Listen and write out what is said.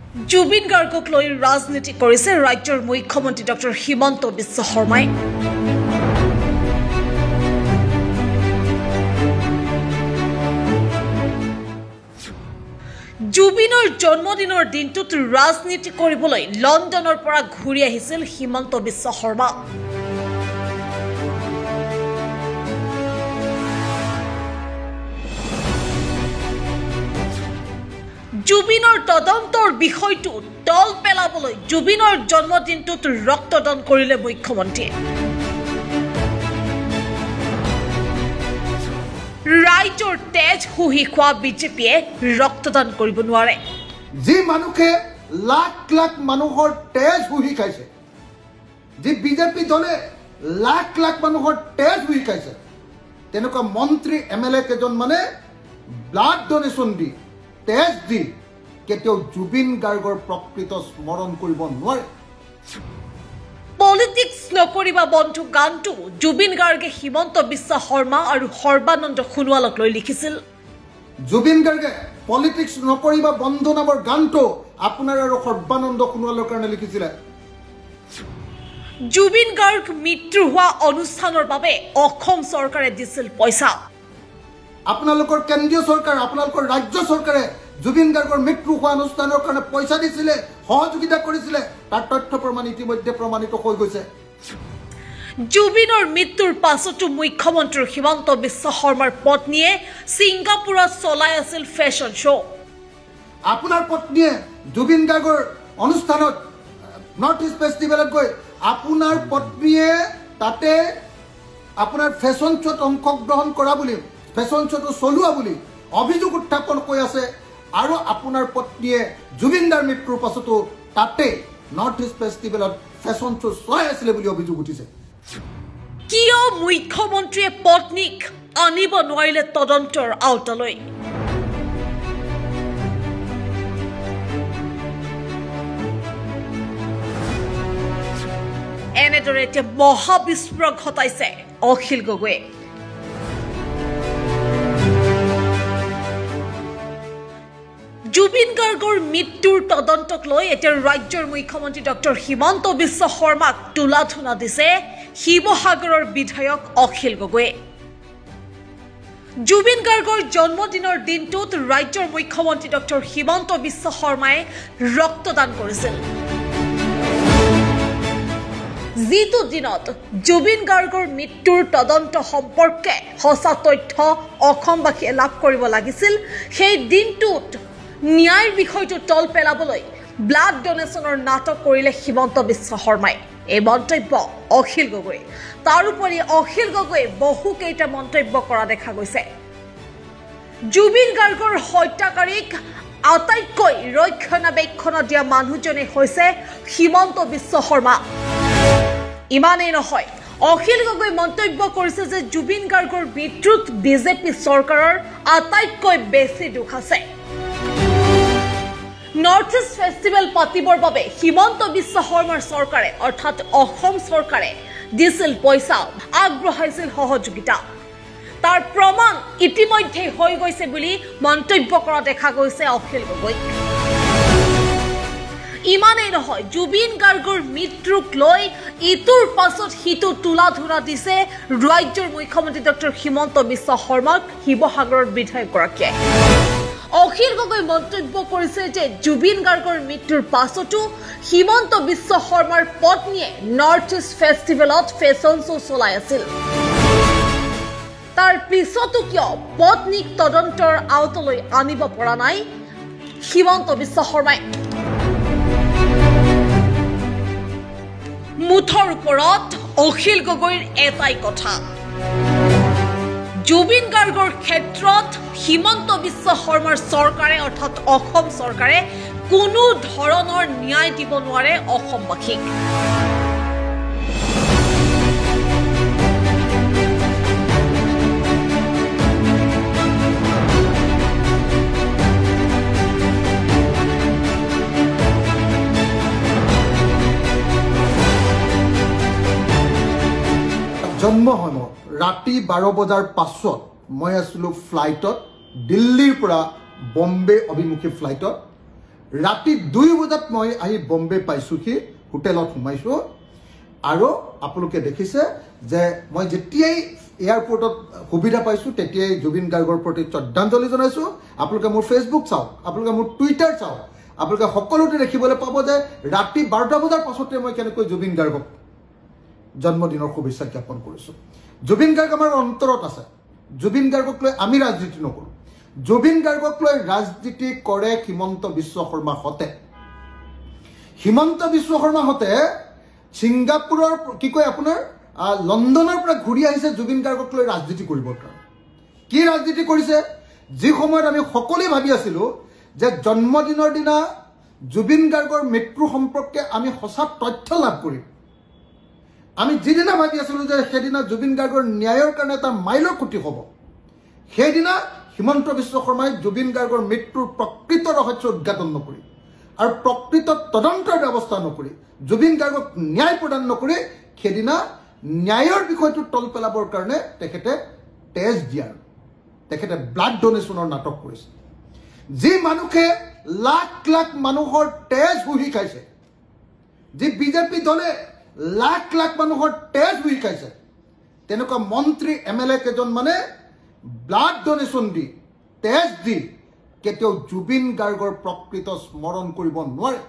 জুবিন গাৰ্গক লৈ ৰাজনীতি কৰিছে ৰাজ্যৰ মুখ্যমন্ত্ৰী ডক্টৰ হিমন্ত বিশ্ব শৰ্মাই। জুবিনৰ জন্মদিনৰ দিনটোত ৰাজনীতি কৰিবলৈ লণ্ডনৰ পৰা ঘূৰি আহিছিল হিমন্ত বিশ্ব শৰ্মা। জুবিনৰ তদন্তৰ বিষয়টো দল পেলাবলৈ জুবিনৰ জন্মদিনটোত ৰক্তদান কৰিলে মুখ্যমন্ত্ৰীয়ে। ৰাইজৰ তেজ শুহি খোৱা বিজেপিয়ে ৰক্তদান কৰিব নোৱাৰে। যি মানুহে লাখ লাখ মানুহৰ তেজ শুহি খাইছে, যি বিজেপি দলে লাখ লাখ মানুহৰ তেজ শুহি খাইছে, তেনেকুৱা মন্ত্ৰী MLA কেইজন মানে ব্লাড ডোনেশ্যন দি তেজ দি কেতিয়াও জুবিন গাৰ্গৰ প্ৰকৃত স্মৰণ কৰিব নোৱাৰে। পলিটিক্স নকৰিবা বন্ধু গানটো জুবিন গাৰ্গে হিমন্ত বিশ্ব শৰ্মা আৰু সৰ্বানন্দ সোণোৱালক লৈ লিখিছিল। জুবিন গাৰ্গে পলিটিক্স নকৰিবা বন্ধু নামৰ গানটো আপোনাৰ আৰু সৰ্বানন্দ সোণোৱালৰ কাৰণে লিখিছিলে। জুবিন গাৰ্গ মৃত্যু হোৱা অনুষ্ঠানৰ বাবে অসম চৰকাৰে দিছিল পইচা। আপোনালোকৰ কেন্দ্ৰীয় চৰকাৰ, আপোনালোকৰ ৰাজ্য চৰকাৰে জুবিন গাৰ্গৰ মৃত্যু হোৱা অনুষ্ঠানৰ কাৰণে পইচা দিছিলে, সহযোগিতা কৰিছিলে। তাৰ তথ্য প্ৰমাণ ইতিমধ্যে প্ৰমাণিত হৈ গৈছে। জুবিনৰ মৃত্যুৰ পাছতো মুখ্যমন্ত্ৰী হিমন্ত বিশ্ব শৰ্মাৰ পত্নীয়ে ছিংগাপুৰত চলাই আছিল ফেশ্বন শ্ব'। আপোনাৰ পত্নীয়ে জুবিন গাৰ্গৰ অনুষ্ঠানত নৰ্থ ইষ্ট ফেষ্টিভেলত গৈ আপোনাৰ পত্নীয়ে তাতে আপোনাৰ ফেশ্বন শ্ব'ত অংশগ্ৰহণ কৰা বুলি, ফেশ্বন শ্ব'টো চলোৱা বুলি অভিযোগ উত্থাপন কৰি আছে। আৰু আপোনাৰ পত্নীয়ে জুবিনদাৰ মৃত্যুৰ পাছতো তাতে নৰ্থ ইষ্ট ফেষ্টিভেলত ফেশ্বন শ্ব' চলাই আছিলে বুলি অভিযোগ উঠিছে। কিয় মুখ্যমন্ত্ৰীয়ে পত্নীক আনিব নোৱাৰিলে তদন্তৰ আওতালৈ? এনেদৰে এতিয়া মহাবিস্ফোৰণ ঘটাইছে অখিল গগৈয়ে। জুবিন গাৰ্গৰ মৃত্যুৰ তদন্তক লৈ এতিয়া ৰাজ্যৰ মুখ্যমন্ত্ৰী ডক্টৰ হিমন্ত বিশ্ব শৰ্মাক তুলাধনা দিছে শিৱসাগৰৰ বিধায়ক অখিল গগৈয়ে। জুবিন গাৰ্গৰ জন্মদিনৰ দিনটোত ৰাজ্যৰ মুখ্যমন্ত্ৰী ডক্টৰ হিমন্ত বিশ্ব শৰ্মাই ৰক্তদান কৰিছিল। যিটো দিনত জুবিন গাৰ্গৰ মৃত্যুৰ তদন্ত সম্পৰ্কে সঁচা তথ্য অসমবাসীয়ে লাভ কৰিব লাগিছিল, সেই দিনটোত ন্যায়ৰ বিষয়টো তল পেলাবলৈ ব্লাড ডোনেশ্যনৰ নাটক কৰিলে হিমন্ত বিশ্ব শৰ্মাই। এই মন্তব্য অখিল গগৈ। তাৰোপৰি অখিল গগৈয়ে বহুকেইটা মন্তব্য কৰা দেখা গৈছে। জুবিন গাৰ্গৰ হত্যাকাৰীক আটাইতকৈ ৰক্ষণাবেক্ষণ দিয়া মানুহজনে হৈছে হিমন্ত বিশ্ব শৰ্মা। ইমানেই নহয়, অখিল গগৈ মন্তব্য কৰিছে যে জুবিন গাৰ্গৰ মৃত্যুত বিজেপি চৰকাৰৰ আটাইতকৈ বেছি দুখ আছে। নৰ্থ ইষ্ট ফেষ্টিভেল পাতিবৰ বাবে হিমন্ত বিশ্ব শৰ্মাৰ চৰকাৰে অৰ্থাৎ অসম চৰকাৰে দিছিল পইচা, আগবঢ়াইছিল সহযোগিতা। তাৰ প্ৰমাণ ইতিমধ্যে হৈ গৈছে বুলি মন্তব্য কৰা দেখা গৈছে অখিল গগৈ। ইমানেই নহয়, জুবিন গাৰ্গৰ মৃত্যুক লৈ ইটোৰ পাছত সিটো তুলাধনা দিছে ৰাজ্যৰ মুখ্যমন্ত্ৰী ডক্টৰ হিমন্ত বিশ্ব শৰ্মাক শিৱসাগৰৰ বিধায়কগৰাকীয়ে। অখিল গগৈ মন্তব্য কৰিছে যে জুবিন গাৰ্গৰ মৃত্যুৰ পাছতো হিমন্ত বিশ্ব শৰ্মাৰ পত্নীয়ে নৰ্থ ইষ্ট ফেষ্টিভেলত ফেশ্বন শ্ব' চলাই আছিল। তাৰ পিছতো কিয় পত্নীক তদন্তৰ আওতালৈ আনিব পৰা নাই হিমন্ত বিশ্ব শৰ্মাই? মুঠৰ ওপৰত অখিল গগৈৰ এটাই কথা, জুবিন গাৰ্গৰ ক্ষেত্ৰত হিমন্ত বিশ্ব শৰ্মাৰ চৰকাৰে অৰ্থাৎ অসম চৰকাৰে কোনো ধৰণৰ ন্যায় দিব নোৱাৰে অসমবাসীক। জন্ম সময়ত ৰাতি 12 বজাৰ পাছত মই আছিলোঁ ফ্লাইটত, দিল্লীৰ পৰা বম্বে অভিমুখী ফ্লাইটত। ৰাতি 2 বজাত মই আহি বম্বে পাইছোহি হোটেলত সোমাইছো আৰু আপোনালোকে দেখিছে যে মই যেতিয়াই এয়াৰপোৰ্টত সুবিধা পাইছো তেতিয়াই জুবিন গাৰ্গৰ প্ৰতি শ্ৰদ্ধাঞ্জলি জনাইছো আপোনালোকে মোৰ ফেচবুক চাওক আপোনালোকে মোৰ টুইটাৰ চাওক আপোনালোকে সকলোতে দেখিবলৈ পাব যে ৰাতি 12টা বজাৰ পাছতে মই কেনেকৈ জুবিন গাৰ্গক জন্মদিনৰ শুভেচ্ছা জ্ঞাপন কৰিছো জুবিন গাৰ্গ আমাৰ অন্তৰত আছে জুবিন গাৰ্গক লৈ আমি ৰাজনীতি নকৰো জুবিন গাৰ্গক লৈ ৰাজনীতি কৰে হিমন্ত বিশ্ব শৰ্মা হতে হিমন্ত বিশ্ব শৰ্মা হতে সিংগাপুৰৰ কি কয় আপোনাৰ লণ্ডনৰ পৰা ঘূৰি আহিছে জুবিন গাৰ্গক লৈ ৰাজনীতি কৰিবৰ কাৰণে কি ৰাজনীতি কৰিছে যি সময়ত আমি সকলোৱে ভাবি আছিলো যে জন্মদিনৰ দিনা জুবিন গাৰ্গৰ মৃত্যু সম্পৰ্কে আমি সঁচা তথ্য লাভ কৰিম আমি যিদিনা ভাবি আছিলো যে সেইদিনা জুবিন গাৰ্গৰ ন্যায়ৰ কাৰণে এটা মাইলৰ খুঁটি হ'ব সেইদিনা হিমন্ত বিশ্ব শৰ্মাই জুবিন গাৰ্গৰ মৃত্যুৰ প্ৰকৃত ৰহস্য উদ্ঘাটন নকৰি আৰু প্ৰকৃত তদন্তৰ ব্যৱস্থা নকৰি জুবিন গাৰ্গক ন্যায় প্ৰদান নকৰি সেইদিনা ন্যায়ৰ বিষয়টো তল পেলাবৰ কাৰণে তেখেতে তেজ দিয়াৰ তেখেতে ব্লাড ডোনেশ্যনৰ নাটক কৰিছে যি মানুহে লাখ লাখ মানুহৰ তেজ শুহি খাইছে যি বিজেপি দলে লাখ লাখ মানুহৰ তেজ শুহি খাইছে তেনেকুৱা মন্ত্ৰী এমএলএ কেজন মানে ব্লাড ডোনেশ্যন দি তেজ দি কেতিয়াও জুবিন গাৰ্গৰ প্ৰকৃত স্মৰণ কৰিব নোৱাৰে